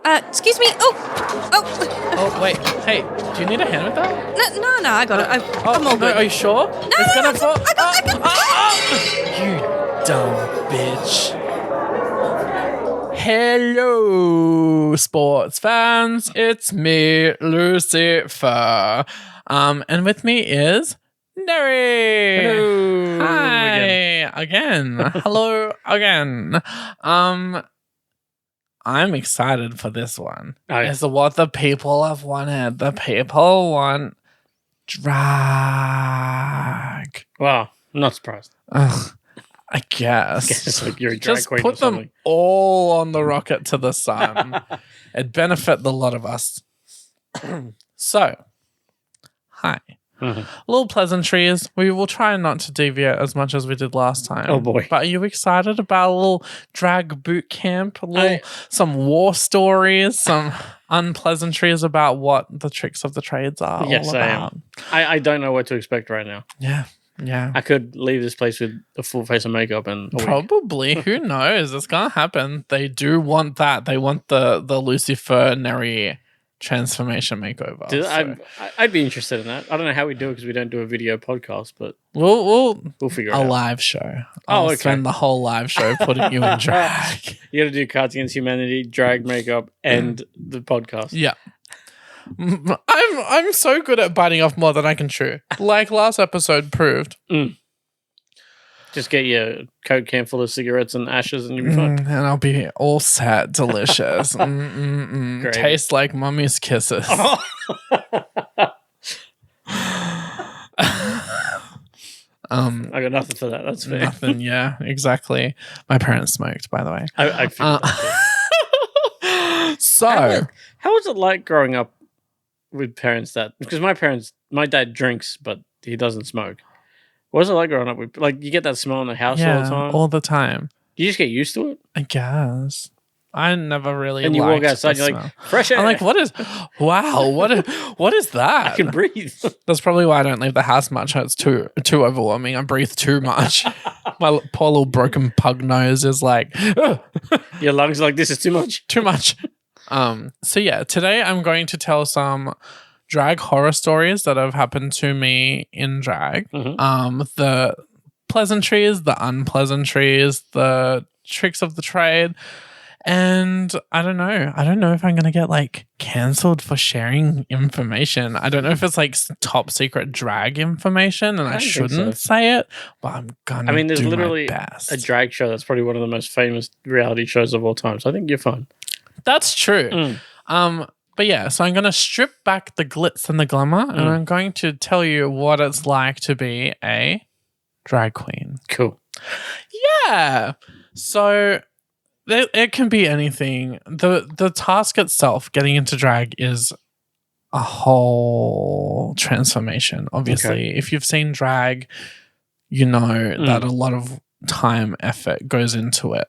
Excuse me. Oh. Oh, wait. Hey, do you need a hand with that? No, I got it. I'm all good. Are you sure? No, It's gonna fall. I got You dumb bitch. Hello, sports fans. It's me, Lucy-Furr. And with me is Nery. Hello. Hi again. Hello again. I'm excited for this one. Oh, yeah. It's what the people have wanted. The people want drag. Wow, I'm not surprised. Ugh, I guess. It's like you're a drag Just queen put or them something. all on the rocket to the sun. It'd benefit the lot of us. So, hi. Mhm. Little pleasantries. We will try not to deviate as much as we did last time. Oh, boy. But are you excited about a little drag boot camp? Some war stories, some unpleasantries about what the tricks of the trades are Yes, all about? I don't know what to expect right now. Yeah. I could leave this place with a full face of makeup and a wig. Probably. Who knows? It's gonna happen. They do want that. They want the Lucy-Furr Nery transformation makeover. I'd be interested in that. I don't know how we do it because we don't do a video podcast, but We'll figure it out. a live show. I'll okay. spend the whole live show putting you in drag. You got to do Cards Against Humanity, drag makeup, and the podcast. Yeah. I'm so good at biting off more than I can chew. Like last episode proved. Just get your Coke can full of cigarettes and ashes and you'll be fine. And I'll be all set, delicious. Great. Tastes like mummy's kisses. I got nothing for that. That's fair. Nothing, yeah, exactly. My parents smoked, by the way. I figured that. So, How was it like growing up with parents that... Because my dad drinks, but he doesn't smoke. What was it like growing up with... Like, you get that smell in the house all the time? all the time. You just get used to it? I guess. I never really And you liked walk outside, the you're like, smell. fresh air. I'm like, what is that? I can breathe. That's probably why I don't leave the house much. It's too overwhelming. I breathe too much. My poor little broken pug nose is like, Your lungs are like, this is too much. too much. So yeah, today I'm going to tell some drag horror stories that have happened to me in drag. The pleasantries, the unpleasantries, the tricks of the trade. And I don't know if I'm going to get like cancelled for sharing information. I don't know if it's like top secret drag information and I shouldn't say it, but I'm going to there's do literally my best. a drag show that's probably one of the most famous reality shows of all time. So I think you're fine. That's true. But yeah, so I'm going to strip back the glitz and the glamour and I'm going to tell you what it's like to be a drag queen. Cool. Yeah. So it can be anything. The task itself, getting into drag, is a whole transformation. Obviously, if you've seen drag, you know that a lot of time, effort goes into it.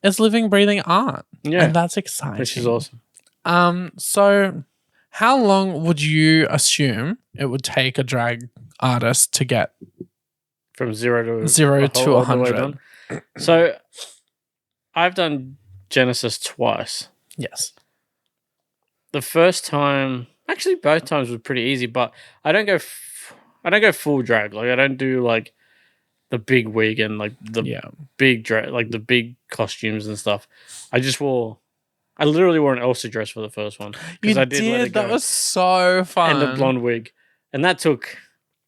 It's living, breathing art. Yeah. And that's exciting. Which is awesome. So how long would you assume it would take a drag artist to get From zero to 100? So I've done Genesis twice. Yes. The first time, actually both times were pretty easy, but I don't go full drag. Like I don't do like the big wig and like the big drag, like the big costumes and stuff. I literally wore an Elsa dress for the first one because I did let it go. That was so fun. And the blonde wig, and that took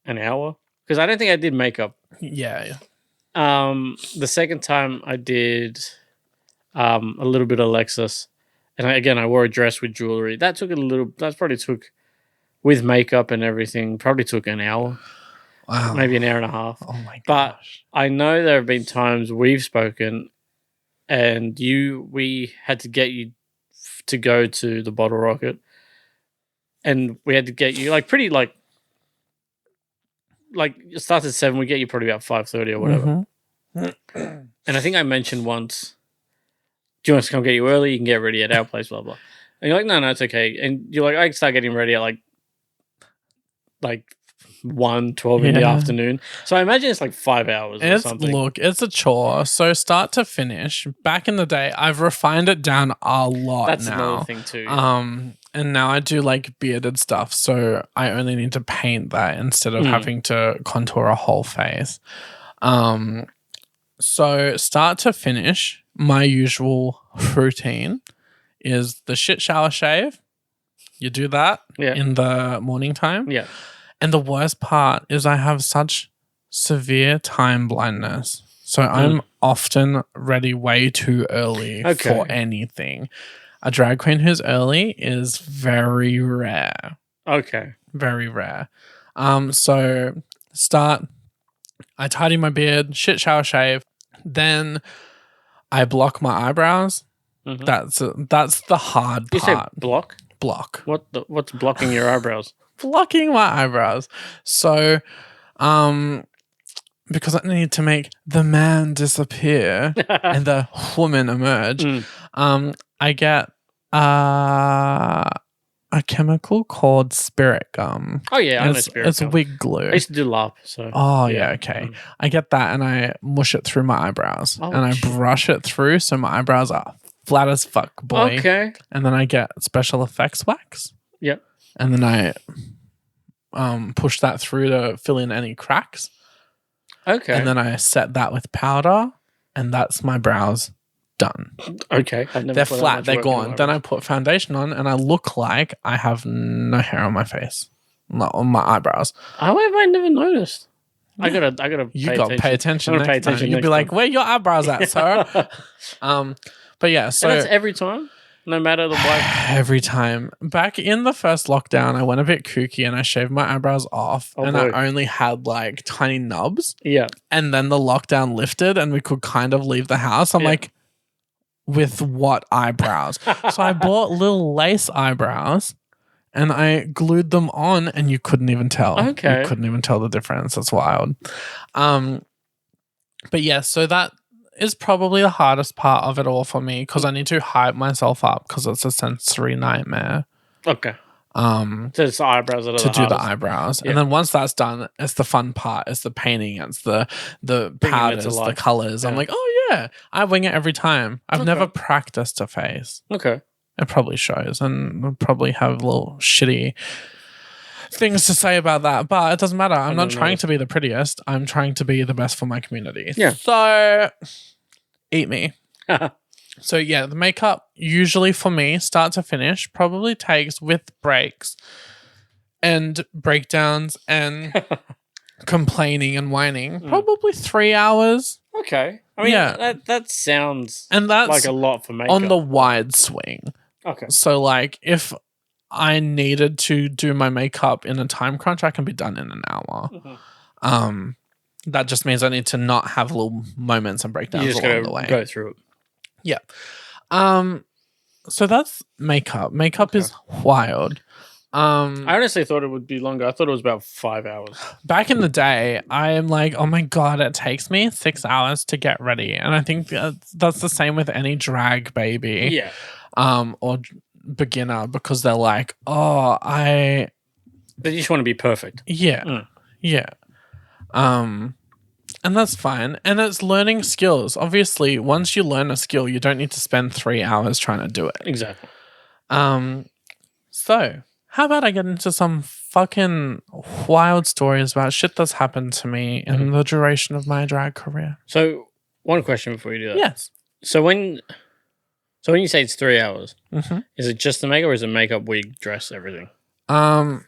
an hour because I don't think I did makeup. Yeah. The second time I did a little bit of Lexus, and I wore a dress with jewelry. That probably took with makeup and everything. Probably took an hour. Wow. Maybe an hour and a half. Oh my gosh. But I know there have been times we've spoken, and we had to get you to go to the Bottle Rocket, and we had to get you like pretty like it starts at 7. We get you probably about 5:30 or whatever. And I think I mentioned once, do you want us to come get you early? You can get ready at our place, blah blah. And you're like, no, it's okay. And you're like, I can start getting ready at like 1, 12 in the afternoon. So I imagine it's like 5 hours or something. Look, it's a chore. So start to finish. Back in the day, I've refined it down a lot That's now. another thing too. And now I do like bearded stuff. So I only need to paint that instead of having to contour a whole face. So start to finish, my usual routine is the shit shower shave. You do that in the morning time. Yeah. And the worst part is I have such severe time blindness. So I'm often ready way too early for anything. A drag queen who's early is very rare. Okay. Very rare. So I tidy my beard, shit shower shave, then I block my eyebrows. That's the hard part. You say block? Block. What's blocking your eyebrows? Blocking my eyebrows. So, because I need to make the man disappear and the woman emerge, I get a chemical called spirit gum. Oh yeah, I know spirit It's gum. wig glue. I used to do LARP, so. Oh yeah, okay. I get that and I mush it through my eyebrows and I brush it through so my eyebrows are flat as fuck, boy. Okay. And then I get special effects wax. Yep. And then I push that through to fill in any cracks. Okay. And then I set that with powder, and that's my brows done. Okay. They're flat, they're gone. Then I put foundation on, and I look like I have no hair on my face, not on my eyebrows. How have I never noticed? I gotta. You got to pay attention. Pay attention. You'd be like, "Where your eyebrows at, sir?" But yeah, so and that's every time. No matter the way. Every time. Back in the first lockdown, I went a bit kooky and I shaved my eyebrows off I only had like tiny nubs. Yeah. And then the lockdown lifted and we could kind of leave the house. I'm like, with what eyebrows? So I bought little lace eyebrows and I glued them on and you couldn't even tell. Okay. You couldn't even tell the difference. That's wild. But yeah, so that is probably the hardest part of it all for me because I need to hype myself up because it's a sensory nightmare. Okay. So it's the eyebrows that are to do hardest. the eyebrows, and then once that's done, it's the fun part. It's the painting. It's the powders, the colors. I'm like, oh yeah, I wing it every time. I've never practiced a face. Okay. It probably shows, and we'll probably have little shitty things to say about that, but it doesn't matter. I'm not trying to be the prettiest. I'm trying to be the best for my community. Yeah. So, eat me. So, yeah, the makeup usually for me, start to finish, probably takes with breaks and breakdowns and complaining and whining, probably 3 hours. Okay. I mean, that sounds like a lot for makeup. On the wide swing. Okay. So, like, if I needed to do my makeup in a time crunch, I can be done in an hour. That just means I need to not have little moments and breakdowns along the way. Go through it. Yeah. So that's makeup. Makeup is wild. I honestly thought it would be longer. I thought it was about 5 hours. Back in the day, I am like, oh my God, it takes me 6 hours to get ready. And I think that's the same with any drag baby. Yeah. Or beginner, because they're like, they just want to be perfect. Yeah. Yeah. And that's fine. And it's learning skills. Obviously, once you learn a skill, you don't need to spend 3 hours trying to do it. Exactly. So how about I get into some fucking wild stories about shit that's happened to me in the duration of my drag career? So one question before you do that. Yes. So when you say it's 3 hours, is it just the makeup or is it makeup, wig, dress, everything?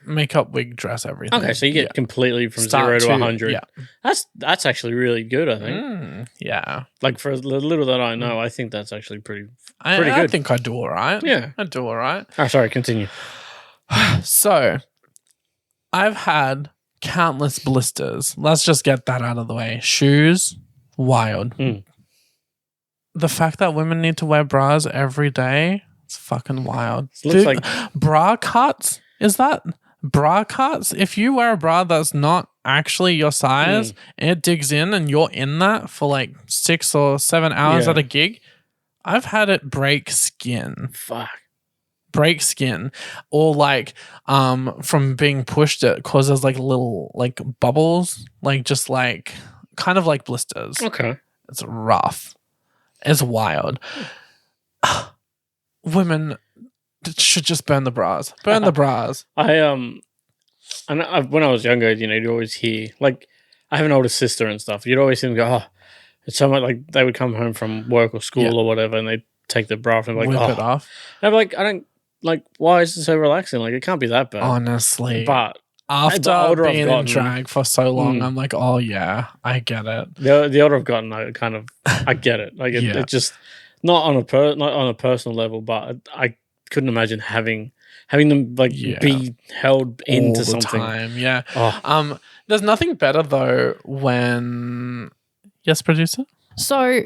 Makeup, wig, dress, everything. Okay, so you get completely from 0 to 100. Yeah. That's actually really good, I think. Yeah. Like for the little that I know, I think that's actually pretty good. I think I do all right. Yeah. I do all right. Oh, sorry, continue. So, I've had countless blisters. Let's just get that out of the way. Shoes, wild. The fact that women need to wear bras every day, it's fucking wild. Looks like bra cuts. Is that bra cuts? If you wear a bra that's not actually your size and it digs in and you're in that for like 6 or 7 hours at a gig, I've had it break skin. Fuck. break skin, or like from being pushed, it causes like little like bubbles, like just like kind of like blisters. Okay. It's rough. It's wild. Women should just burn the bras. Burn the bras. when I was younger, you'd always hear, like, I have an older sister and stuff. You'd always hear them go, oh, it's so much, like, they would come home from work or school or whatever, and they'd take the bra off and like, whip it off. And I'm like, I don't, like, why is it so relaxing? Like, it can't be that bad. Honestly. But after being in drag for so long, I'm like, oh yeah, I get it. The older I've gotten, I kind of, I get it. Like, it just, not on a personal level, but I couldn't imagine having them like be held into all the something. Time. Yeah. Oh. There's nothing better though when yes, producer. So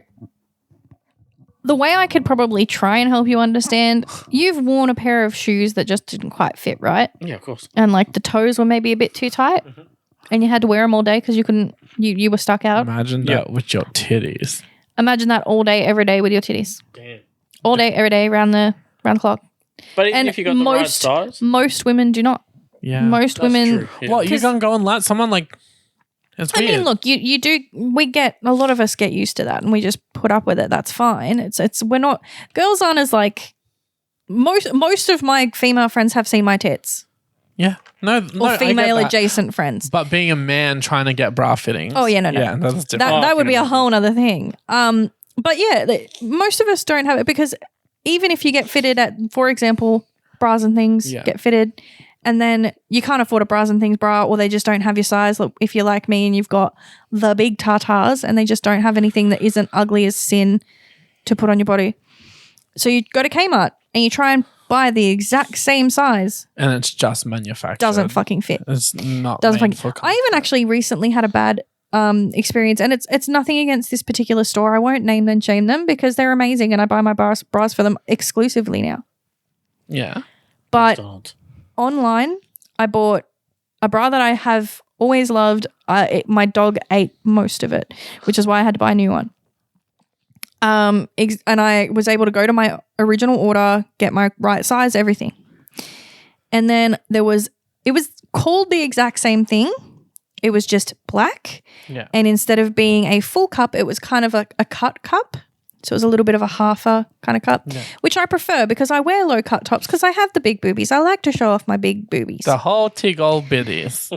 the way I could probably try and help you understand, you've worn a pair of shoes that just didn't quite fit, right? Yeah, of course. And like the toes were maybe a bit too tight, and you had to wear them all day because you couldn't. You were stuck out. Imagine that with your titties. Imagine that all day, every day with your titties. Damn. All day, every day, round the clock. But even if you got the right size, most women do not. Yeah, most women. True. Yeah. What, you gonna go and let someone like? It's weird. I mean, look, you do. We get a lot of us get used to that, and we just put up with it. That's fine. It's we're not girls aren't as like most of my female friends have seen my tits. Yeah, no, or I female get that. adjacent friends. But being a man trying to get bra fittings. Oh yeah, no, yeah, that's different. That would be a whole other thing. But yeah, most of us don't have it because even if you get fitted at, for example, bras and things get fitted, and then you can't afford a bras and things bra, or they just don't have your size. Look, if you're like me and you've got the big tartars and they just don't have anything that isn't ugly as sin to put on your body. So you go to Kmart and you try and buy the exact same size. And it's just manufactured. Doesn't fucking fit. It's not Doesn't made fucking. for I even actually recently had a bad experience, and it's nothing against this particular store. I won't name and shame them because they're amazing and I buy my bras for them exclusively now. Yeah. But online, I bought a bra that I have always loved. My dog ate most of it, which is why I had to buy a new one. And I was able to go to my original order, get my right size, everything. And then it was called the exact same thing. It was just black. Yeah. And instead of being a full cup, it was kind of a cut cup. So it was a little bit of a halfer kind of cup, which I prefer because I wear low cut tops because I have the big boobies. I like to show off my big boobies. The whole tig old biddies.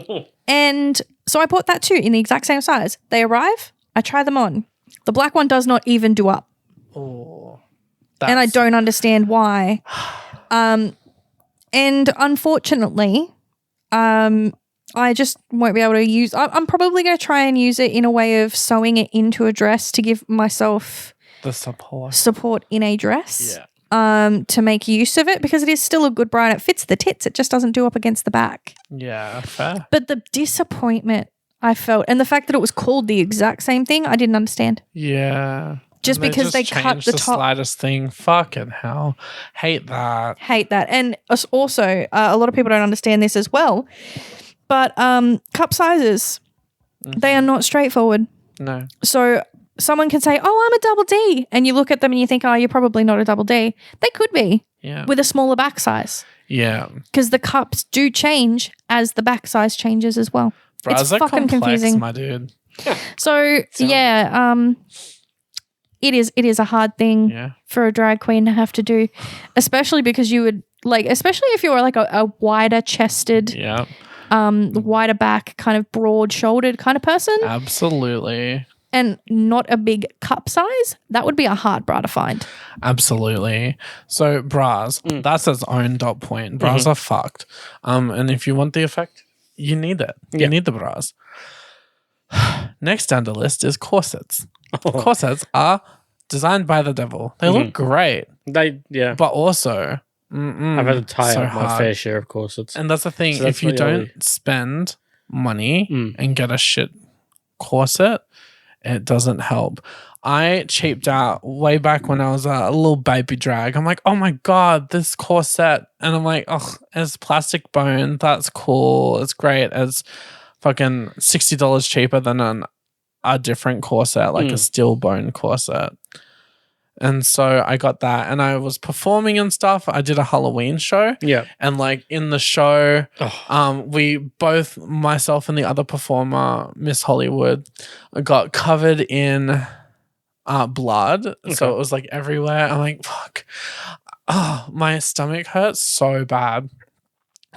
And so I bought that too in the exact same size. They arrive, I try them on. The black one does not even do up. Oh. And I don't understand why. And unfortunately, I just won't be able to use. I'm probably going to try and use it in a way of sewing it into a dress to give myself the support in a dress. To make use of it because it is still a good bra and it fits the tits. It just doesn't do up against the back. Yeah, fair. But the disappointment I felt and the fact that it was called the exact same thing, I didn't understand. Yeah. Just because they cut the top. Slightest thing. Fucking hell. Hate that. And also, a lot of people don't understand this as well. But cup sizes, they are not straightforward. No. So someone can say, oh, I'm a double D. And you look at them and you think, oh, you're probably not a double D. They could be with a smaller back size. Yeah. Because the cups do change as the back size changes as well. Bras it's fucking complex, confusing. My dude. So, it is a hard thing for a drag queen to have to do, especially because you would especially if you were like a wider chested, wider back, kind of broad shouldered kind of person. Absolutely. And not a big cup size, that would be a hard bra to find. Absolutely. So bras, that's its own dot point. Bras are fucked. And if you want the effect, you need it. You need the bras. Next down the list is corsets. Corsets are designed by the devil. They look great. But also, I've had to tie so up my fair share of corsets. And that's the thing. So if you don't spend money and get a shit corset, it doesn't help. I cheaped out way back when I was a little baby drag. I'm like, oh my God, this corset. And I'm like, oh, it's plastic bone. That's cool. It's great. It's fucking $60 cheaper than a different corset, like a steel bone corset. And so I got that, and I was performing and stuff. I did a Halloween show. Yeah. And like in the show, we both, myself and the other performer, Miss Hollywood, got covered in blood. Okay. So it was like everywhere. I'm like, fuck. Oh, my stomach hurts so bad.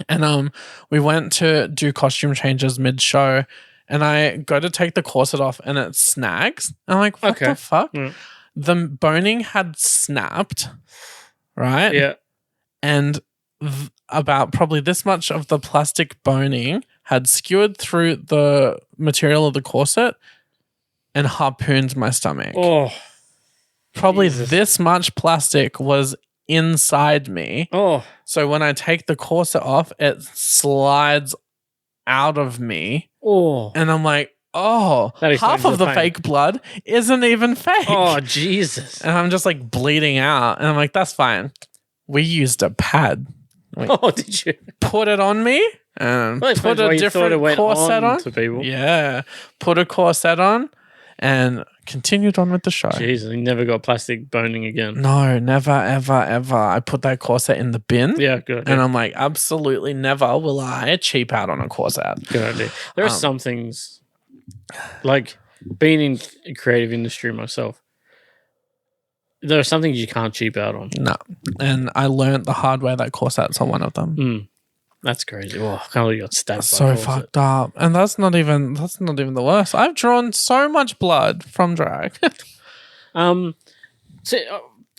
And we went to do costume changes mid-show, and I go to take the corset off and it snags. I'm like, what the fuck? Mm. The boning had snapped, right? Yeah. And about probably this much of the plastic boning had skewered through the material of the corset and harpooned my stomach. Oh. Probably this much plastic was inside me. Oh. So when I take the corset off, it slides out of me. Oh. And I'm like, half of the fake blood isn't even fake. Oh, Jesus. And I'm just like bleeding out. And I'm like, that's fine. We used a pad. Did you? Put it on me and put a different corset on. To people. Yeah. Put a corset on and continued on with the show. Jesus, you never got plastic boning again. No, never, ever, ever. I put that corset in the bin. Yeah, good. And I'm like, absolutely never will I cheap out on a corset. Good idea. There are some things, like being in a creative industry myself, there are some things you can't cheap out on. No. And I learned the hard way that corsets are one of them. Mm. That's crazy. Oh, I can't believe you got stabbed. So fucked up. And that's not even the worst. I've drawn so much blood from drag. To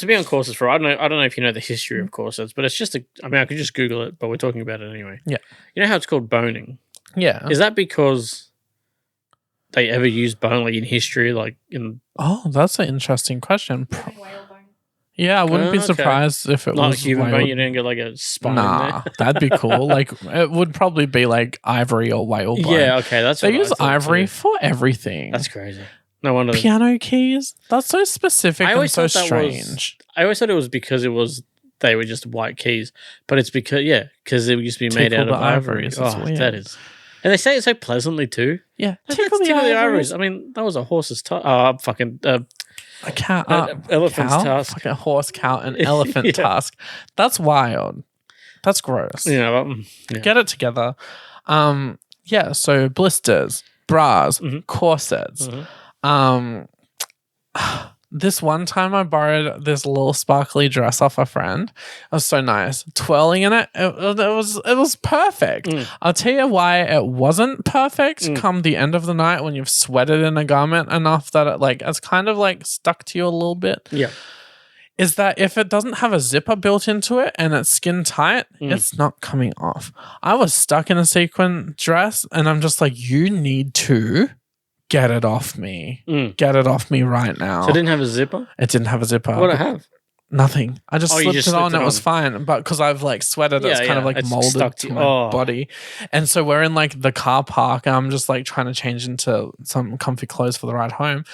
be on corsets for, I don't know if you know the history of corsets, but it's just I could just Google it, but we're talking about it anyway. Yeah. You know how it's called boning? Yeah. Is that because they ever used bone like in history, like in? Oh, that's an interesting question. Yeah, I wouldn't be surprised if it not was human bone. You didn't get like a spine. Nah, that'd be cool. Like it would probably be like ivory or whale bone. Yeah, okay, that's they use ivory for everything. That's crazy. No wonder. Piano keys. That's so specific and so strange. I always thought it was because they were just white keys, but it's because they used to be made out of ivory. That is. And they say it so pleasantly too. Yeah, tickle the ivories. I mean, that was a horse's fucking. A cow, elephant's tusk. Fucking horse, cow, and elephant tusk. That's wild. That's gross. Yeah. Get it together. So blisters, bras, corsets. This one time I borrowed this little sparkly dress off a friend. It was so nice. Twirling in it, it was perfect. I'll tell you why it wasn't perfect come the end of the night when you've sweated in a garment enough that it's kind of like stuck to you a little bit. Yeah. Is that if it doesn't have a zipper built into it and it's skin tight, it's not coming off. I was stuck in a sequin dress and I'm just like, you need to get it off me. Get it off me right now. So it didn't have a zipper? It didn't have a zipper. What did it have? Nothing. I just slipped it on. It was fine. But because I've like sweated, it's kind of like molded to my body. And so we're in like the car park and I'm just like trying to change into some comfy clothes for the ride home.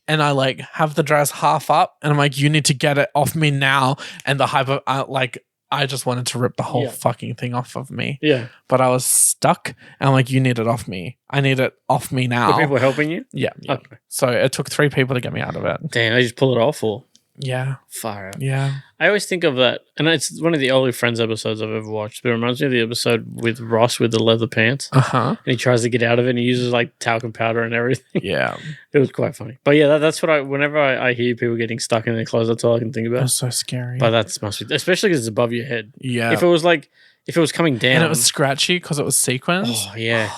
And I like have the dress half up and I'm like, you need to get it off me now. And the hyper, I just wanted to rip the whole fucking thing off of me. Yeah. But I was stuck and I'm like, you need it off me. I need it off me now. Were people helping you? Yeah. Okay. So it took 3 people to get me out of it. Damn, they just pull it off or? Yeah. Fire out. Yeah. I always think of that, and it's one of the only Friends episodes I've ever watched, but it reminds me of the episode with Ross with the leather pants. And he tries to get out of it and he uses like talcum powder and everything. Yeah. It was quite funny. But yeah, that's what whenever I hear people getting stuck in their clothes, that's all I can think about. That's so scary. But that must be, especially because it's above your head. Yeah. If it was coming down. And it was scratchy because it was sequins. Oh, yeah.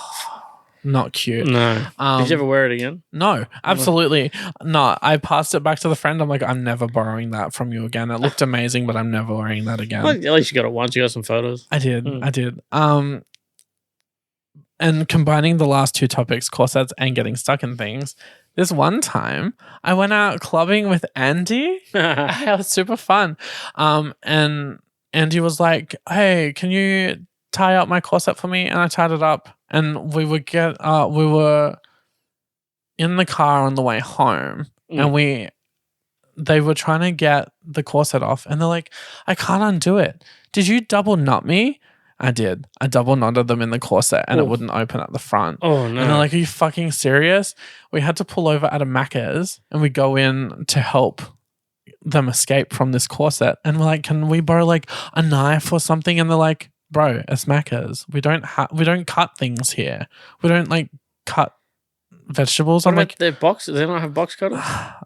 Not cute. No. Did you ever wear it again? No, absolutely not. I passed it back to the friend. I'm like, I'm never borrowing that from you again. It looked amazing, but I'm never wearing that again. Well, at least you got it once. You got some photos. I did. And combining the last 2 topics, corsets and getting stuck in things. This one time, I went out clubbing with Andy. It was super fun. And Andy was like, hey, can you tie up my corset for me? And I tied it up. And we were in the car on the way home and they were trying to get the corset off and they're like, I can't undo it. Did you double knot me? I did. I double knotted them in the corset and it wouldn't open at the front. Oh, no. And they're like, are you fucking serious? We had to pull over at a Macca's and we go in to help them escape from this corset, and we're like, can we borrow like a knife or something? And they're like, bro, it's Macca's. We don't cut things here. We don't like cut vegetables. What I'm about like, their box? Do they not have box cutters?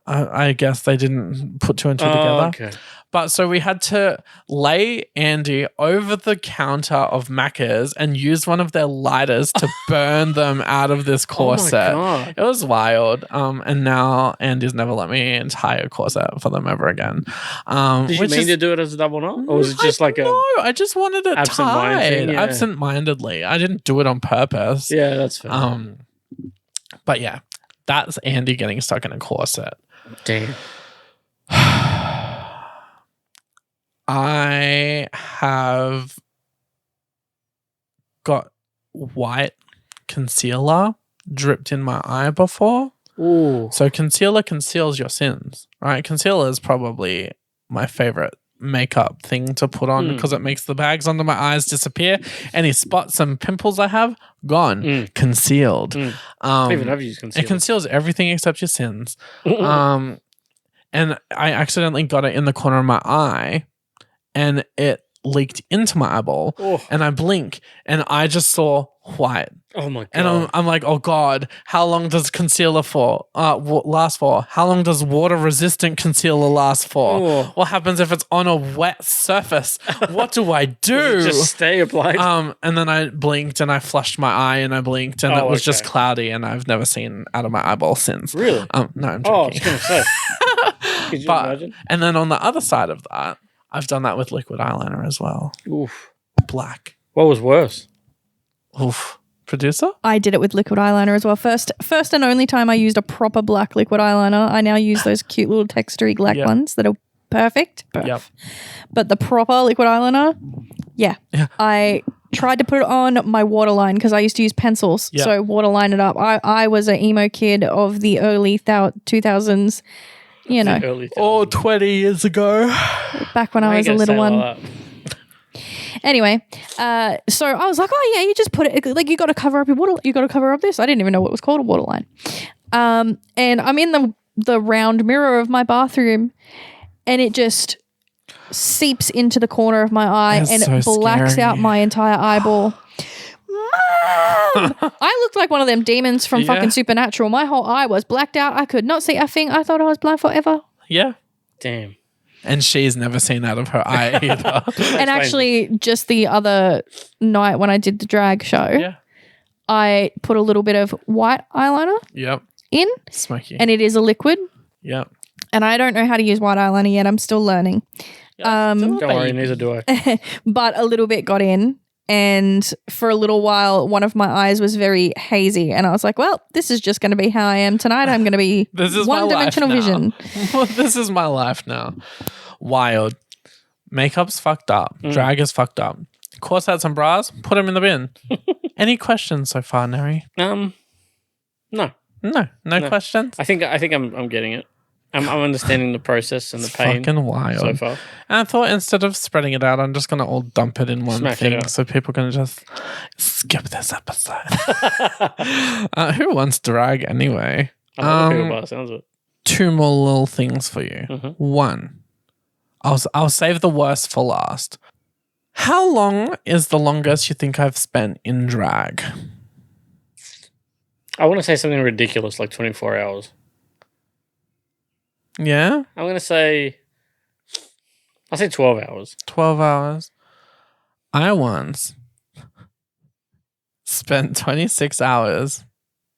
I guess they didn't put two and two together. Okay. But so we had to lay Andy over the counter of Macca's and use one of their lighters to burn them out of this corset. Oh my God. It was wild. And now Andy's never let me tie a corset for them ever again. Did you mean to do it as a double knot? Or was it just like No, I just wanted it tied. Yeah. Absent-mindedly. I didn't do it on purpose. Yeah, that's fair. But yeah, that's Andy getting stuck in a corset. Damn. I have got white concealer dripped in my eye before. Ooh. So concealer conceals your sins, right? Concealer is probably my favorite makeup thing to put on because it makes the bags under my eyes disappear. Any spots and pimples I have, gone. Concealed. Even I've used concealer. It conceals everything except your sins. And I accidentally got it in the corner of my eye, and it leaked into my eyeball. And I blink, and I just saw white. Oh my God. And I'm like, oh God, how long does concealer last for? How long does water resistant concealer last for? What happens if it's on a wet surface? What do I do? Just stay applied. And then I blinked and I flushed my eye and I blinked and it was just cloudy, and I've never seen out of my eyeball since. Really? No, I'm joking. I was going to say. Could you imagine? And then on the other side of that, I've done that with liquid eyeliner as well. Oof. Black. What was worse? Oof. Producer? I did it with liquid eyeliner as well. First and only time I used a proper black liquid eyeliner. I now use those cute little textury black ones that are perfect. Yep. But the proper liquid eyeliner, yeah. I tried to put it on my waterline because I used to use pencils. Yep. So waterline it up. I was an emo kid of the early 2000s, you know. 20 years ago. Back when I was a little one. Anyway, so I was like, oh yeah, you just put it, like you got to cover up your water, you got to cover up this. I didn't even know what was called a waterline. And I'm in the round mirror of my bathroom, and it just seeps into the corner of my eye and it blacks out my entire eyeball. Mom! I looked like one of them demons from fucking Supernatural. My whole eye was blacked out. I could not see a thing. I thought I was blind forever. Yeah. Damn. And she's never seen out of her eye either. And actually, just the other night when I did the drag show, I put a little bit of white eyeliner in. Smoky. And it is a liquid. Yep. And I don't know how to use white eyeliner yet. I'm still learning. Don't worry, neither do I. But a little bit got in. And for a little while, one of my eyes was very hazy. And I was like, well, this is just going to be how I am tonight. I'm going to be one-dimensional vision. This is my life now. Wild. Makeup's fucked up. Drag is fucked up. Corsets and bras, put them in the bin. Any questions so far, Nery? No. No questions? I think I'm getting it. I'm understanding the process and the pain. Fucking wild. So far. And I thought instead of spreading it out, I'm just going to all dump it in one thing so people can just skip this episode. Who wants drag anyway? I love the people by the sounds of it. Two more little things for you. One, I'll save the worst for last. How long is the longest you think I've spent in drag? I want to say something ridiculous like 24 hours. Yeah? I'm going to say... I'll say 12 hours. 12 hours. I once spent 26 hours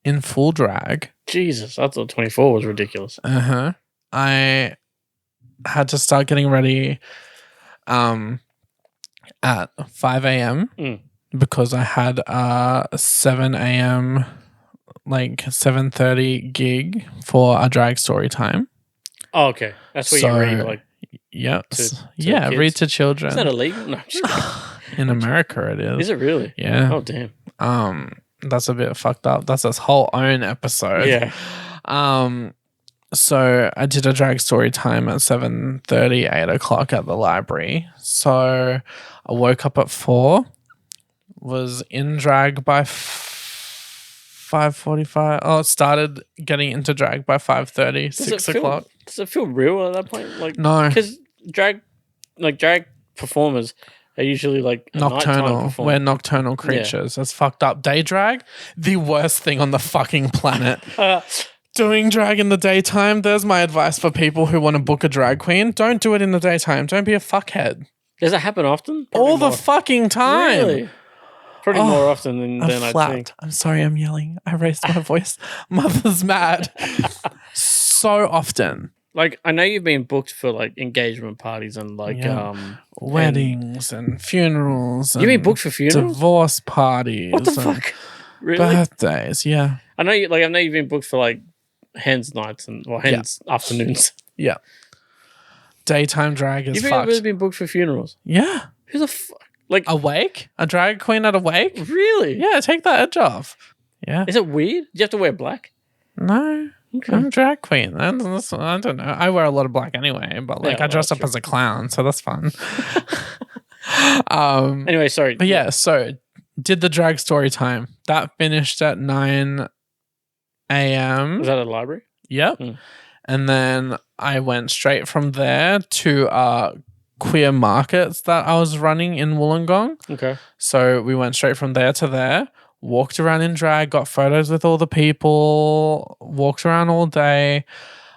in full drag. Jesus, I thought 24 was ridiculous. I had to start getting ready at 5 a.m. Because I had a 7 a.m. like 7:30 gig for a drag story time. Oh, okay. That's where you read, like... Yes. To read to children. Is that illegal? No, just in America it is. Is it really? Yeah. Oh, damn. That's a bit fucked up. That's its whole own episode. Yeah. So I did a drag story time at 7:30, 8 o'clock at the library. So I woke up at 4, was in drag by 5:45. Oh, started getting into drag by 5:30, 6 o'clock. Does it feel real at that point? Like No. because drag performers are usually like nocturnal. We're nocturnal creatures. That's fucked up. Day drag, the worst thing on the fucking planet. Doing drag in the daytime, there's my advice for people who want to book a drag queen. Don't do it in the daytime. Don't be a fuckhead. Does it happen often? Probably all the fucking time. Really? Probably more often than I think. I'm sorry, I'm yelling. I raised my voice. Mother's mad. So often. Like, I know you've been booked for like engagement parties and like weddings and funerals. You've been booked for funerals? Divorce parties. What the fuck? Really? Birthdays, yeah. I know you've been booked for like hens nights or hens afternoons. Yeah. Daytime drag is You've fucked. really been booked for funerals? Yeah. Who the fuck? Like a wake? A drag queen at a wake? Really? Yeah, take that edge off. Yeah. Is it weird? Do you have to wear black? No. Okay. I'm a drag queen. I don't know. I wear a lot of black anyway, but like I dress up as a clown, so that's fun. Anyway, sorry. But yeah, so did the drag story time. That finished at 9 a.m. Was that at the library? Yep. And then I went straight from there to queer markets that I was running in Wollongong. Okay. So we went straight from there to there, walked around in drag, got photos with all the people, walked around all day.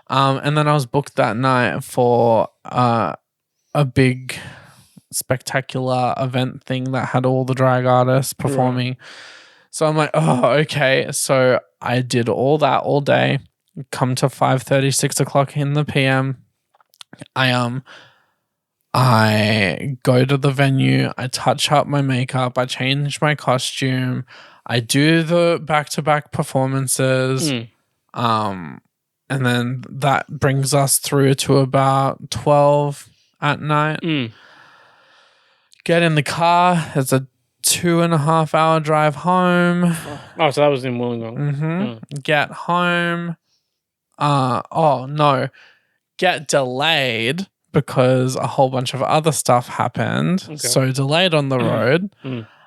And then I was booked that night for a big spectacular event thing that had all the drag artists performing. Right. So I'm like, oh, okay. So I did all that all day. Come to 5:30, 6 o'clock in the PM. I go to the venue. I touch up my makeup. I change my costume. I do the back-to-back performances. And then that brings us through to about 12 at night. Get in the car. It's a 2.5 hour drive home. Oh, so that was in Wollongong. Get home. Get delayed because a whole bunch of other stuff happened. Okay. So delayed on the road.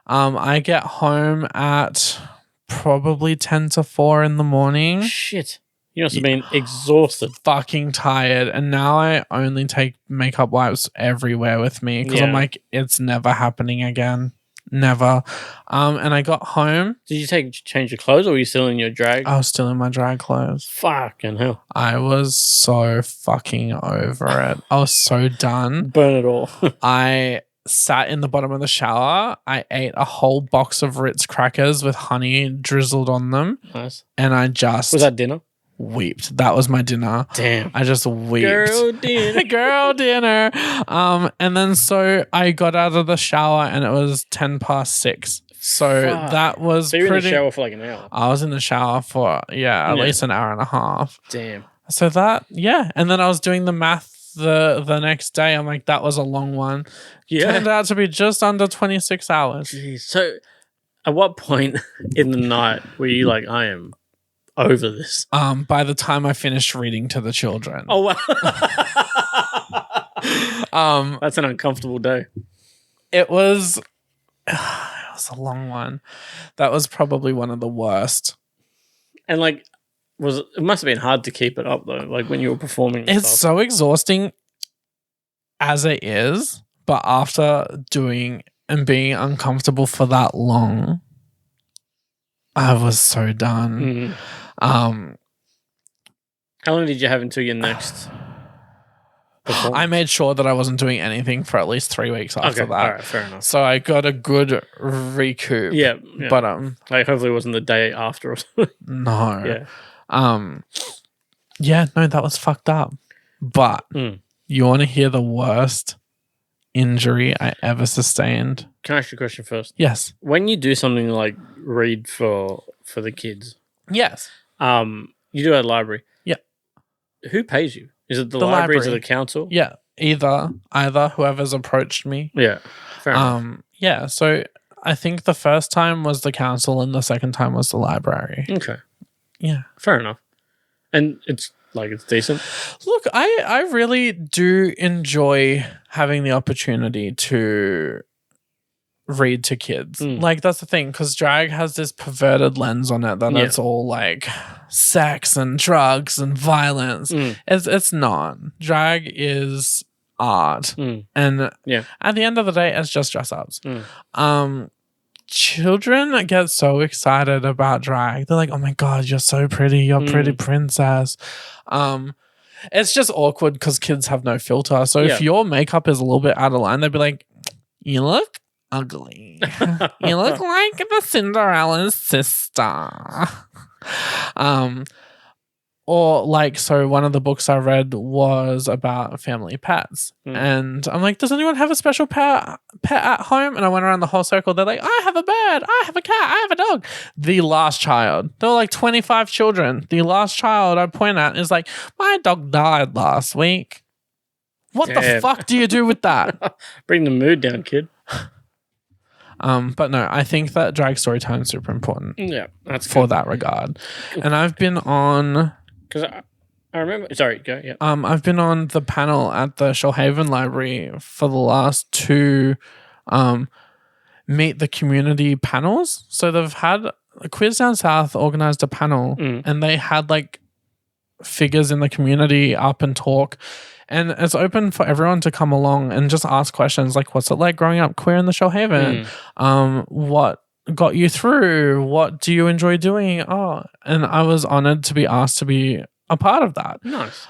I get home at probably 10 to 4 in the morning. Shit. You must have been exhausted. Fucking tired. And now I only take makeup wipes everywhere with me because I'm like, it's never happening again. Never. And I got home. Did you change your clothes or were you still in your drag? I was still in my drag clothes. Fucking hell. I was so fucking over it. I was so done. Burn it all. I sat in the bottom of the shower. I ate a whole box of Ritz crackers with honey drizzled on them. Nice. And I just... Was that dinner? Weeped. That was my dinner. Damn. I just weeped. Girl dinner. Girl dinner. And then so I got out of the shower and it was 6:10. So that was pretty... So you were in the shower for like an hour? I was in the shower for, at least an hour and a half. Damn. So that, and then I was doing the math the next day. I'm like, that was a long one. Yeah. Turned out to be just under 26 hours. Jeez. So at what point in the night were you like, I am over this? By the time I finished reading to the children. Oh wow. That's an uncomfortable day. It was a long one. That was probably one of the worst. And like it must have been hard to keep it up though, like when you were performing. It's so exhausting as it is, but after doing and being uncomfortable for that long, I was so done. How long did you have until your next performance? I made sure that I wasn't doing anything for at least 3 weeks after that. All right, fair enough. So I got a good recoup. Yeah. But like hopefully it wasn't the day after or something. No. Yeah. No, that was fucked up. But you want to hear the worst injury I ever sustained? Can I ask you a question first? Yes. When you do something like read for the kids, yes, you do it at the library. Yeah. Who pays you? Is it the library? Is it the council? Yeah, either whoever's approached me. Yeah, fair enough. Yeah. So I think the first time was the council, and the second time was the library. Okay. Yeah, fair enough. And it's decent. Look, I really do enjoy having the opportunity to read to kids. Like, that's the thing, because drag has this perverted lens on it that it's all like sex and drugs and violence. It's not. Drag is art. And at the end of the day, it's just dress ups. Children get so excited about drag. They're like, oh my God, you're so pretty. You're a pretty princess. It's just awkward because kids have no filter. So if your makeup is a little bit out of line, they'd be like, you look ugly. You look like the Cinderella's sister. Or like, so one of the books I read was about family pets. And I'm like, does anyone have a special pet at home? And I went around the whole circle. They're like, I have a bird. I have a cat. I have a dog. The last child. There were like 25 children. The last child I point at is like, my dog died last week. What the fuck do you do with that? Bring the mood down, kid. But no, I think that drag story time is super important. Yeah, that's for that regard. And I've been on... Because I remember... Sorry, go, yeah. I've been on the panel at the Shoalhaven Library for the last 2 Meet the Community panels. So they've had... Queers Down South organised a panel and they had like figures in the community up and talk. And it's open for everyone to come along and just ask questions like, what's it like growing up queer in the Shoalhaven? What got you through? What do you enjoy doing? Oh, and I was honored to be asked to be a part of that. Nice.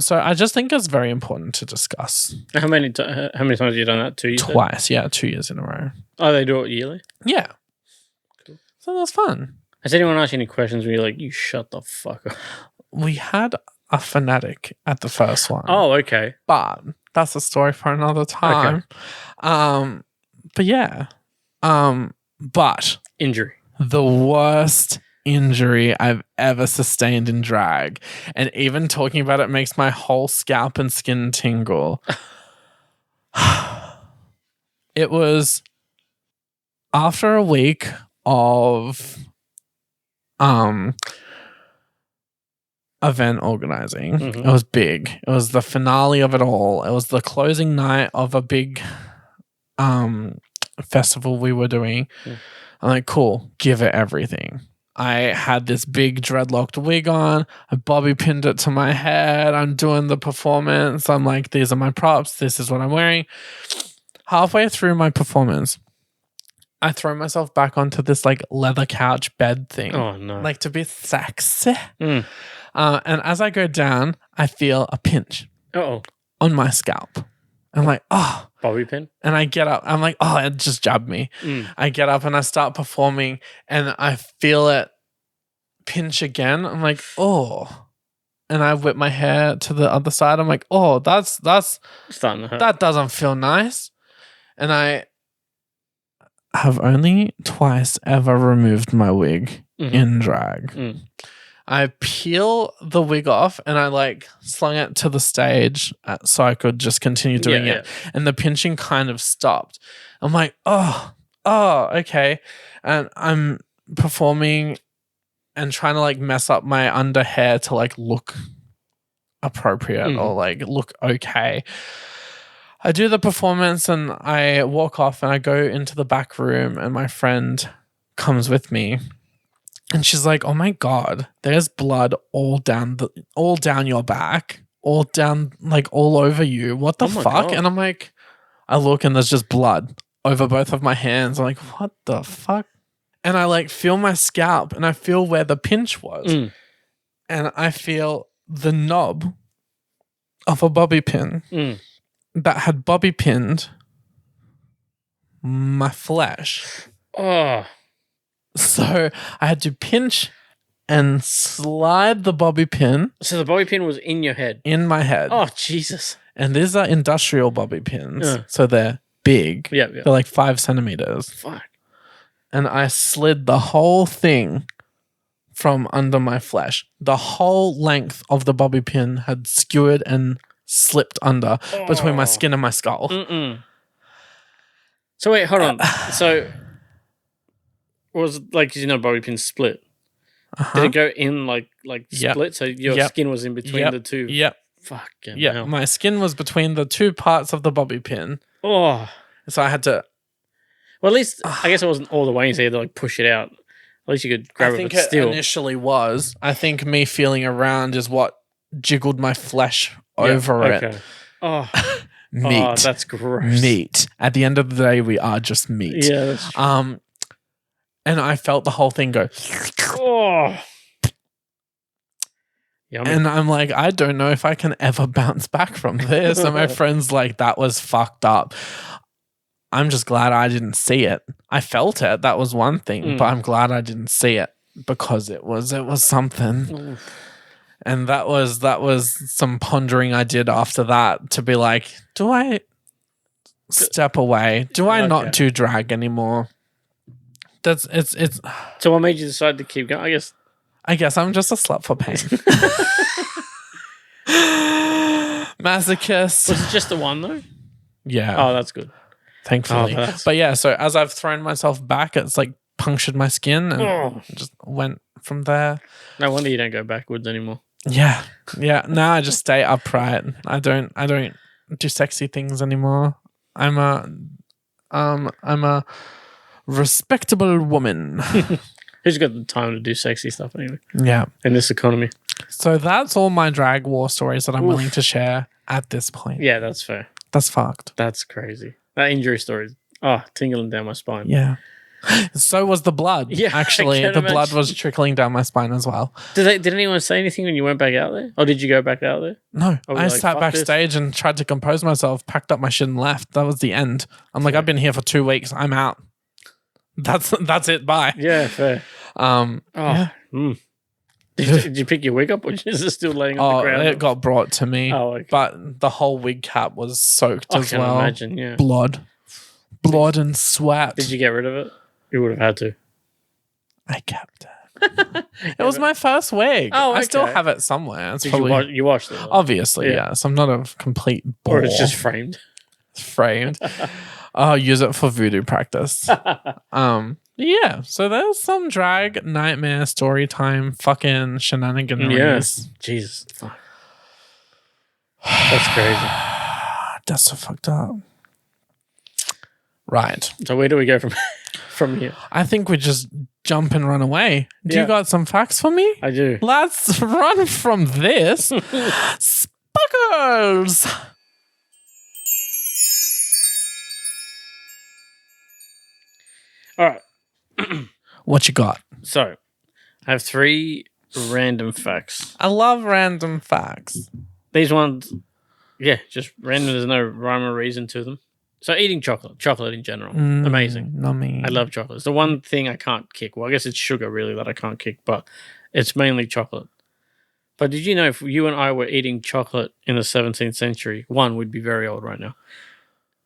So I just think it's very important to discuss. How many times have you done that? 2 years? Twice, yeah, 2 years in a row. Oh, they do it yearly? Yeah. Cool. So that's fun. Has anyone asked you any questions where you're like, you shut the fuck up? We had a fanatic at the first one. Oh, okay. But that's a story for another time. Okay. But yeah. But injury. The worst injury I've ever sustained in drag. And even talking about it makes my whole scalp and skin tingle. It was after a week of event organizing. It was big. It was the finale of it all. It was the closing night of a big festival we were doing. I'm like, cool, give it everything. I had this big dreadlocked wig on. I bobby pinned it to my head. I'm doing the performance. I'm like, these are my props. This is what I'm wearing. Halfway through my performance, I throw myself back onto this like leather couch bed thing. Oh no. Like to be sexy. And as I go down, I feel a pinch on my scalp. I'm like, oh. Bobby pin? And I get up. I'm like, oh, it just jabbed me. I get up and I start performing and I feel it pinch again. I'm like, oh. And I whip my hair to the other side. I'm like, oh, that's starting to hurt. That doesn't feel nice. And I have only twice ever removed my wig in drag. I peel the wig off and I like slung it to the stage so I could just continue doing it. And the pinching kind of stopped. I'm like, oh, okay. And I'm performing and trying to like mess up my under hair to like look appropriate or like look okay. I do the performance and I walk off and I go into the back room and my friend comes with me. And she's like, oh my God, there's blood all down your back, all down, like all over you. What the fuck? God. And I'm like, I look and there's just blood over both of my hands. I'm like, what the fuck? And I like feel my scalp and I feel where the pinch was. And I feel the knob of a bobby pin that had bobby pinned my flesh. Oh. So I had to pinch and slide the bobby pin. So the bobby pin was in your head? In my head. Oh, Jesus. And these are industrial bobby pins. So they're big. Yeah. They're like 5 centimeters. Fuck. And I slid the whole thing from under my flesh. The whole length of the bobby pin had skewered and slipped under between my skin and my skull. So wait, hold on. So... was like, because bobby pin split. Did it go in like split? So your skin was in between the two? Yep. Fucking hell. My skin was between the two parts of the bobby pin. Oh. So I had to... Well, at least I guess it wasn't all the way. So you had to like push it out. At least you could grab it. I think it initially was. I think me feeling around is what jiggled my flesh over it. Oh, meat. Oh, that's gross. Meat. At the end of the day, we are just meat. Yeah, that's true. And I felt the whole thing go. Oh. Yummy. And I'm like, I don't know if I can ever bounce back from this. And my friend's like, that was fucked up. I'm just glad I didn't see it. I felt it. That was one thing, but I'm glad I didn't see it because it was something. Oof. And that was some pondering I did after that to be like, do I step away? Do I not do drag anymore? It's. So what made you decide to keep going? I guess I'm just a slut for pain. Masochist. Was it just the one though? Yeah. Oh, that's good. Thankfully. But yeah, so as I've thrown myself back, it's like punctured my skin and just went from there. No wonder you don't go backwards anymore. Yeah. Yeah. Now I just stay upright. I don't do sexy things anymore. I'm a respectable woman. Who's got the time to do sexy stuff anyway? Yeah. In this economy. So that's all my drag war stories that I'm willing to share at this point. Yeah, that's fair. That's fucked. That's crazy. That injury story is tingling down my spine. Yeah. So was the blood. Yeah, actually, the blood was trickling down my spine as well. Did anyone say anything when you went back out there? Or did you go back out there? No. I sat backstage and tried to compose myself, packed up my shit and left. That was the end. I'm like, I've been here for 2 weeks. I'm out. That's it. Bye. Yeah, fair. Yeah. Did you pick your wig up or is it still laying on the ground? It got brought to me. Oh, okay. But the whole wig cap was soaked as well. I can imagine, yeah. Blood and sweat. Did you get rid of it? You would have had to. I kept it. It was my first wig. Oh, okay. I still have it somewhere. It's you washed it? Obviously, yes. I'm not a complete bore. Or it's just framed. It's framed. I'll use it for voodoo practice. Yeah. So there's some drag nightmare story time fucking shenanigans. Yes. Jesus. That's crazy. That's so fucked up. Right. So where do we go from here? I think we just jump and run away. Do you got some facts for me? I do. Let's run from this. Sparkles! All right. What you got? So, I have 3 random facts. I love random facts. These ones, just random. There's no rhyme or reason to them. So, eating chocolate in general, amazing. Not me. I love chocolate. It's the one thing I can't kick. Well, I guess it's sugar really that I can't kick, but it's mainly chocolate. But did you know if you and I were eating chocolate in the 17th century, 1, we'd be very old right now,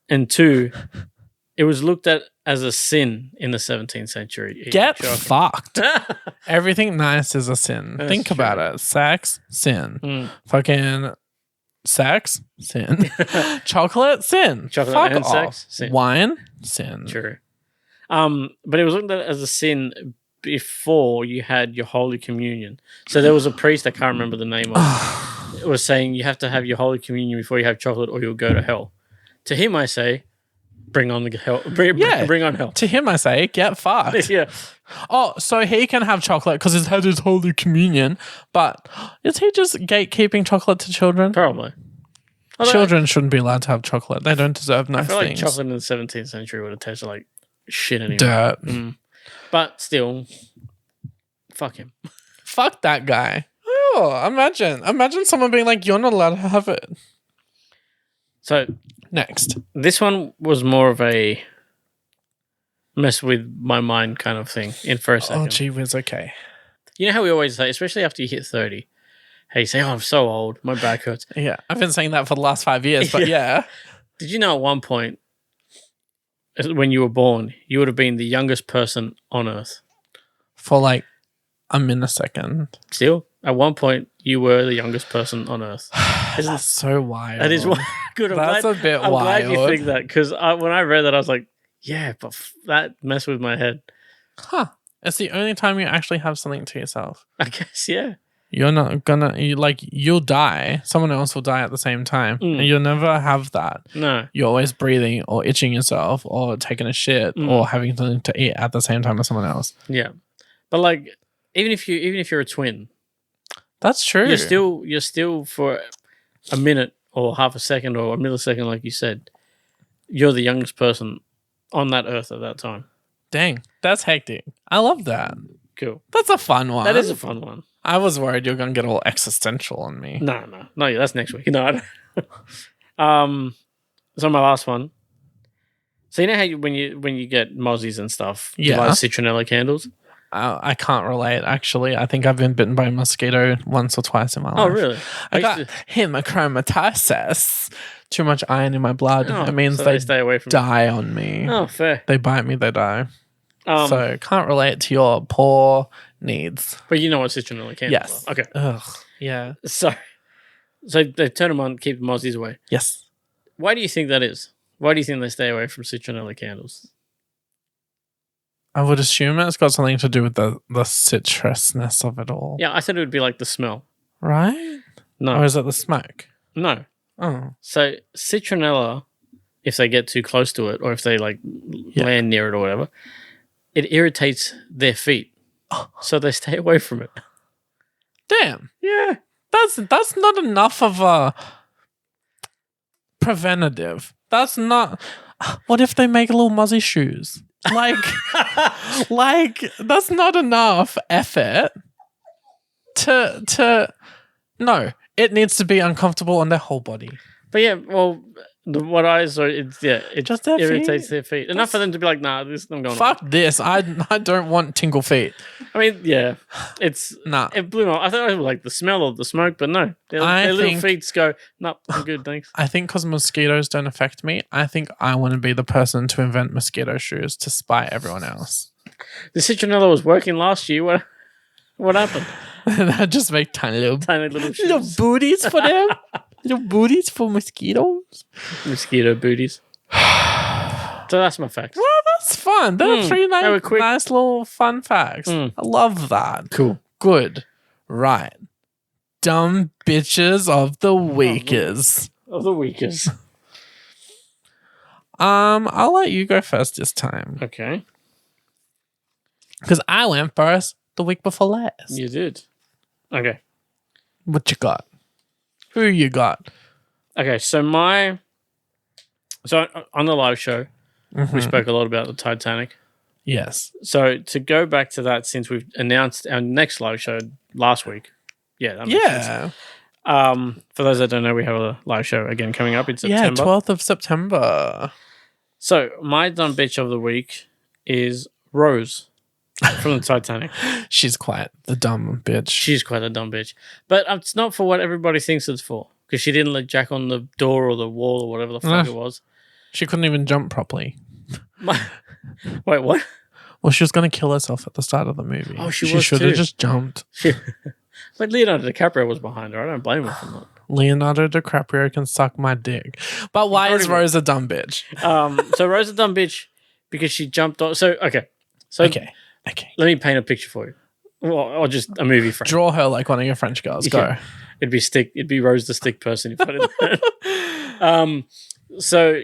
and 2, it was looked at as a sin in the 17th century. Get fucked. Everything nice is a sin. Think about it. Sex, sin. Fucking sex, sin. Chocolate, sin. Chocolate Fuck and off. sex, sin. Wine, sin. True. But it was looked at as a sin before you had your Holy Communion. So there was a priest, I can't remember the name of it, was saying you have to have your Holy Communion before you have chocolate or you'll go to hell. To him, I say, bring on the hell. Bring on hell. To him, I say, get fucked. Yeah. Oh, so he can have chocolate because he's had his Holy Communion, but is he just gatekeeping chocolate to children? Probably. Children shouldn't be allowed to have chocolate. They don't deserve nice things. I feel things. like chocolate in the 17th century would have tasted like shit anyway. Dirt. But still, fuck him. Fuck that guy. Oh, imagine someone being like, you're not allowed to have it. So next, this one was more of a mess with my mind kind of thing in for a second. Oh, gee whiz, okay. You know how we always say, especially after you hit 30, hey, you say, oh, I'm so old, my back hurts. Yeah, I've been saying that for the last 5 years, but yeah. Did you know at one point, when you were born, you would have been the youngest person on Earth? For like a millisecond. Still, at one point, you were the youngest person on Earth. That's so wild. That is good. That's a bit wild. I'm glad you think that, because when I read that, I was like, yeah, but that messed with my head. Huh. It's the only time you actually have something to yourself. I guess, yeah. you're not gonna you'll die. Someone else will die at the same time, and you'll never have that. No, you're always breathing or itching yourself or taking a shit or having something to eat at the same time as someone else. Yeah, but like even if you're a twin, that's true. You're still for a minute or half a second or a millisecond, like you said, you're the youngest person on that earth at that time. Dang, that's hectic. I love that. Cool. That's a fun one. That is a fun one. I was worried you're going to get all existential on me. No, that's next week. No, I don't. So my last one. So you know how when you get mozzies and stuff, you buy citronella candles? I can't relate, actually. I think I've been bitten by a mosquito once or twice in my life. Oh, really? I got hemochromatosis. Too much iron in my blood. It means they stay away from die on me. Oh, fair. They bite me, they die. So can't relate to your poor needs. But you know what citronella candles are. Okay. Ugh. Yeah. So they turn them on, keep the mozzies away. Yes. Why do you think that is? Why do you think they stay away from citronella candles? I would assume it's got something to do with the citrusness of it all. Yeah, I said it would be like the smell. Right? No. Or is it the smoke? No. Oh. So citronella, if they get too close to it or if they land near it or whatever, it irritates their feet. So they stay away from it. Damn. Yeah. That's not enough of a preventative. That's not. What if they make little muzzy shoes? Like that's not enough effort to no. It needs to be uncomfortable on their whole body. But yeah, well, what I saw, it just their irritates their feet. Enough for them to be like, nah, I'm going. Fuck this! I don't want tingle feet. I mean, yeah, it's nah. It blew me off. I thought it was like the smell of the smoke, but no, their little feet go, nope, I'm good, thanks. I think because mosquitoes don't affect me, I think I want to be the person to invent mosquito shoes to spy everyone else. The citronella was working last year. What happened? I just make tiny little shoes. Little booties for them. Little booties for mosquitoes. Mosquito booties. So that's my facts. Well, that's fun. They're 3 nice little fun facts. I love that. Cool. Good. Right. Dumb bitches of the weekers. Of the weekers. I'll let you go first this time. Okay. Because I went first the week before last. You did. Okay. What you got? Who you got? Okay, so on the live show, we spoke a lot about the Titanic. Yes. So to go back to that, since we've announced our next live show last week, that makes sense. For those that don't know, we have a live show again coming up in September. 12th of September. So my dumb bitch of the week is Rose from the Titanic. She's quite the dumb bitch. She's quite a dumb bitch. But it's not for what everybody thinks it's for. Because she didn't let Jack on the door or the wall or whatever the fuck it was. She couldn't even jump properly. Wait, what? Well, she was going to kill herself at the start of the movie. Oh, she should have just jumped. But Leonardo DiCaprio was behind her. I don't blame her for that. Leonardo DiCaprio can suck my dick. But why is Rose a dumb bitch? So Rose a dumb bitch because she jumped off. So, okay. Okay. Let me paint a picture for you. Or just a movie frame. Draw her like one of your French girls. Go. It'd be Rose the stick person. You put it there. So,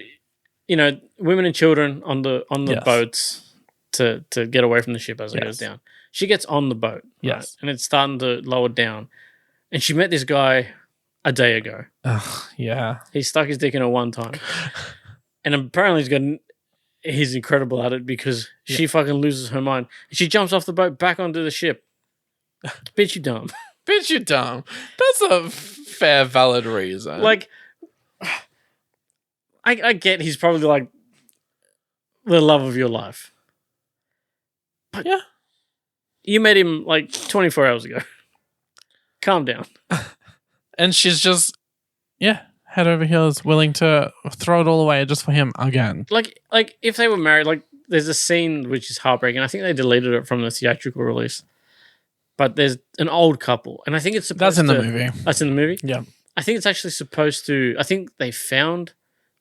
women and children on the boats to get away from the ship as it goes down. She gets on the boat. Yes. Right? And it's starting to lower down. And she met this guy a day ago. Yeah. He stuck his dick in her one time. And apparently he's incredible at it because she fucking loses her mind. She jumps off the boat back onto the ship. Bitch, you dumb. Bitch, you dumb. That's a fair, valid reason. Like, I get he's probably like the love of your life. But you met him like 24 hours ago. Calm down. And she's just, head over heels, willing to throw it all away just for him again. Like if they were married, like there's a scene which is heartbreaking. I think they deleted it from the theatrical release. But there's an old couple, and I think it's supposed to... That's in the movie. That's in the movie? Yeah. I think it's actually supposed to... I think they found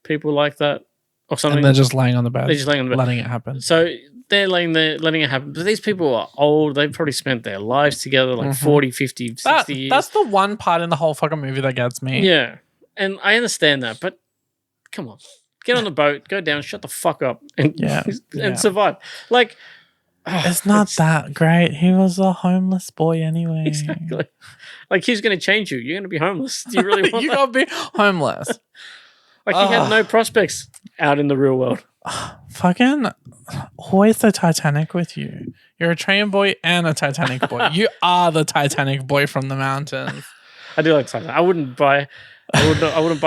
people like that or something. And they're just laying on the bed. They're just laying on the bed. Letting it happen. So they're letting it happen. But these people are old. They've probably spent their lives together, like 40, 50, 60 years. That's the one part in the whole fucking movie that gets me. Yeah. And I understand that, but come on. Get on the boat, go down, shut the fuck up, and survive. Like, it's not that great. He was a homeless boy anyway. Exactly. Like, he's going to change you. You're going to be homeless. Do you really want You that? got to be homeless. Like, he had no prospects out in the real world. Fucking always the Titanic with you. You're a train boy and a Titanic boy. You are the Titanic boy from the mountains. I do like Titanic. I wouldn't buy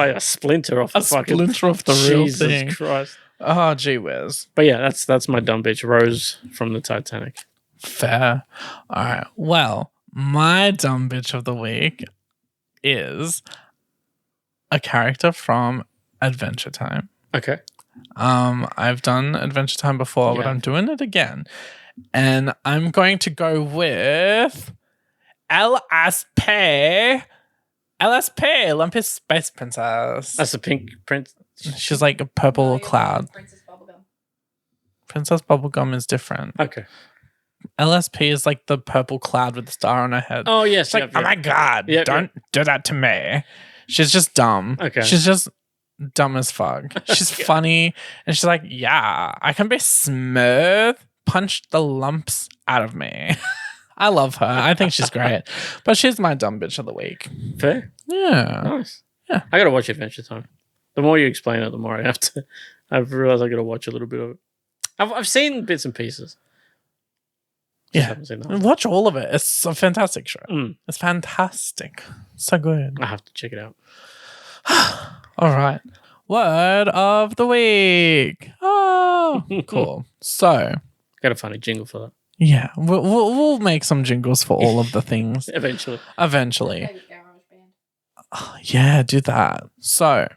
a splinter off the fucking... splinter off the real Jesus thing. Christ. Oh, gee whiz. But yeah, that's my dumb bitch. Rose from the Titanic. Fair. All right. Well, my dumb bitch of the week is a character from Adventure Time. Okay. I've done Adventure Time before, but I'm doing it again. And I'm going to go with LSP, Olympus Space Princess. That's a pink prince. She's like a purple cloud. Princess Bubblegum is different. Okay. LSP is like the purple cloud with the star on her head. Oh, yes. It's like, oh my God, don't do that to me. She's just dumb. Okay. She's just dumb as fuck. She's funny. And she's like, yeah, I can be smooth. Punch the lumps out of me. I love her. I think she's great. But she's my dumb bitch of the week. Fair. Yeah. Nice. Yeah. I got to watch Adventure Time. The more you explain it, the more I have to. I've realized I got to watch a little bit of it. I've seen bits and pieces. Just haven't seen that one. Watch all of it. It's a fantastic show. Mm. It's fantastic. So good. I have to check it out. All right. Word of the week. Oh, cool. So, Got a funny jingle for that. yeah, we'll make some jingles for all of the things Eventually. Yeah, do that. So,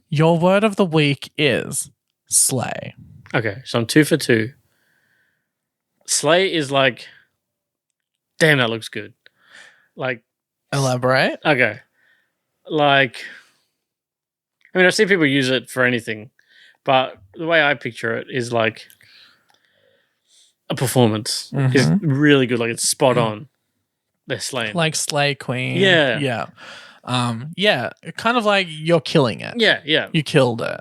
your word of the week is slay. Okay, so I'm 2 for 2. Slay is like, damn, that looks good. Like, Elaborate. okay. Like, I mean, I've seen people use it for anything, but the way I picture it is like a performance. It's really good. Like, it's spot on. They're slaying. Like slay queen. Yeah. Yeah. Yeah, kind of like you're killing it. Yeah, yeah. You killed it.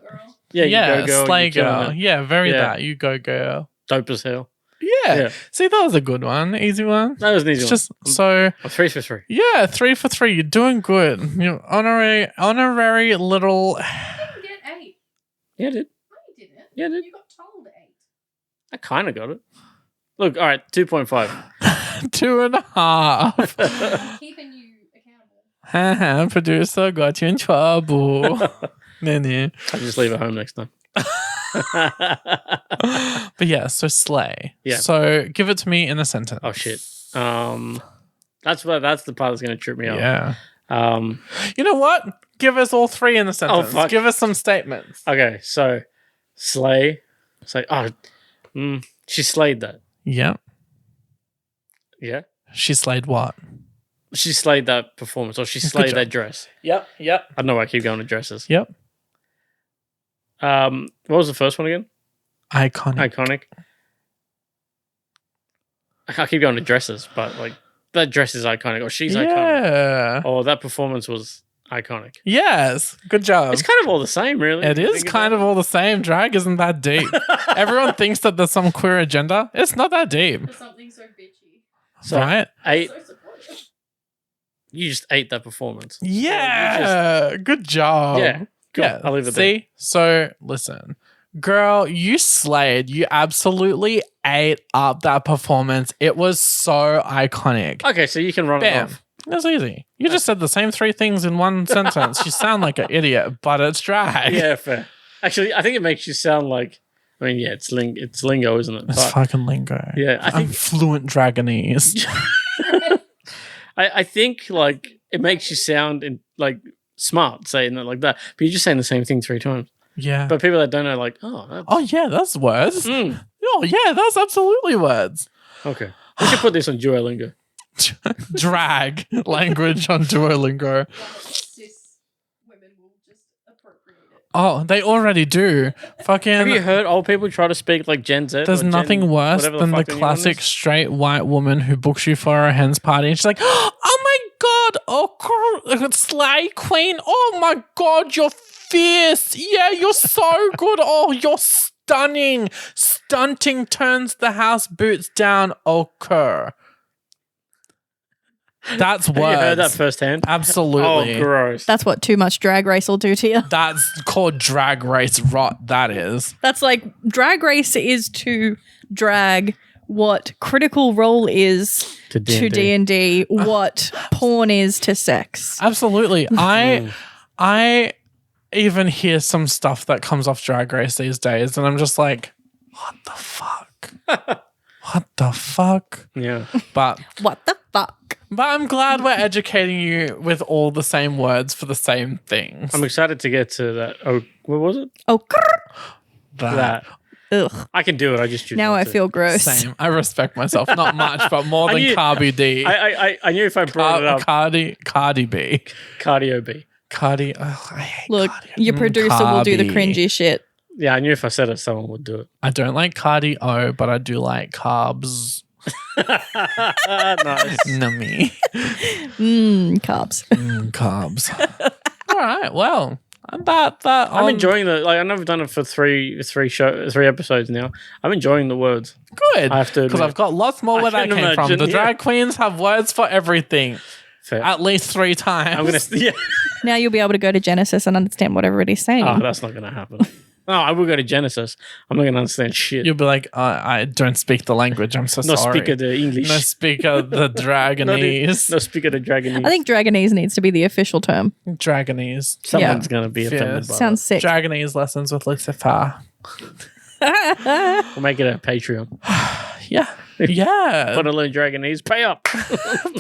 Yeah, you go girl. slay you killing girl. it. Yeah, very Yeah. that. You go girl. Dope as hell. Yeah. Yeah. See, that was a good one. Easy one. That was an easy It's one. just so I'm 3 for 3. yeah, 3 for 3. You're doing good. You're honorary little. You didn't get 8. Yeah, I did. No, you didn't. Yeah, I did. You got told 8. I kind of got it. Look, all right, 2.5. 2.5. Keeping you accountable. Haha, producer got you in trouble. Nene. I'll just leave it home next time. But yeah, so slay. Yeah. So give it to me in a sentence. Oh shit. That's the part that's gonna trip me up. Yeah. Um. You know what? Give us all 3 in a sentence. fuck. Give us some statements. Okay. So, slay. Say. She slayed that. Yep. Yeah. She slayed what? She slayed that performance, or she Good slayed job. that dress. Yep. I don't know why I keep going to dresses. Yep. What was the first one again? Iconic. Iconic. I keep going to dresses, but like that dress is iconic, or she's iconic, Yeah. or that performance was iconic. Yes. Good job. It's kind of all the same, really. It is kind of all the same. Drag isn't that deep. Everyone thinks that there's some queer agenda. It's not that deep. For something so bitchy. So right? 8. So supportive. You just ate that performance. Yeah. Good job. Yeah. Cool. Yeah. I'll leave it See? So listen. Girl, you slayed. You absolutely ate up that performance. It was so iconic. there. Okay, so you can run it Bam. off. That's easy. You just said the same 3 things in one sentence. You sound like an idiot, but it's drag. Yeah, fair. Actually, I think it makes you sound like. I mean, yeah, it's lingo, isn't it? It's fucking lingo. Yeah, I'm fluent Dragonese. I think like it makes you sound smart saying it like that, but you're just saying the same thing 3 times. Yeah. But people that don't know, like, Oh, yeah, that's words. Mm. Oh, yeah, that's absolutely words. Okay, we should put this on Duolingo. Drag language on Duolingo. Cis women will just appropriate Oh, they already do. Fucking. Have you heard old people try to speak like Gen Z? There's or nothing Gen, worse whatever than the fuck new one classic is? straight white woman who books you for a hen's party and she's like, oh my god, slay queen, oh my god, you're fierce. Yeah, you're so good. Oh, you're stunning. Stunting turns the house boots down. Okay. That's words. Have you heard that firsthand? Absolutely. Oh, gross. That's what too much Drag Race will do to you. That's called drag race rot. That is. That's like Drag Race is to drag what Critical Role is To to D&D, what porn is to sex. Absolutely. I even hear some stuff that comes off Drag Race these days, and I'm just like, what the fuck? What the fuck? Yeah. But What the fuck? I'm glad we're educating you with all the same words for the same things. I'm excited to get to that. Oh, what was it? Oh, That. ugh. I can do it. I just choose Now not I to. feel gross. Same. I respect myself. Not much, but more I than knew- Carby D. I knew if I brought it up. Cardi B. Cardio B. Cardi. Oh, I hate Look, Cardi. your producer will do the Carby. cringy shit. Yeah, I knew if I said it, someone would do it. I don't like cardio, but I do like carbs. Nice. Nummy. Carbs. Carbs. All right. Well, that I'm enjoying the. Like, I know I've done it for three episodes now. I'm enjoying the words. good. I have to because admit. I've got lots more I where that can came from. imagine, The yeah. drag queens have words for everything. Fair. At least 3 times. I'm gonna. Yeah. Now you'll be able to go to Genesis and understand what everybody's saying. Oh, that's not gonna happen. No, I will go to Genesis. I'm not gonna understand shit. You'll be like, I don't speak the language. I'm so No sorry. speaker the English. No speaker the Dragonese. No speaker the Dragonese. I think Dragonese needs to be the official term. Dragonese. someone's gonna be offended by Sounds sick. Dragonese lessons with Lucy-Furr. that. We'll make it a Patreon. Yeah. Yeah. Want to learn Dragonese? Pay up.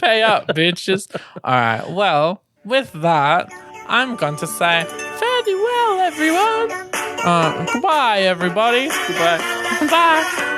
Pay up, bitches. All right. Well, with that, I'm going to say farewell, everyone. Goodbye, everybody. Goodbye. Bye.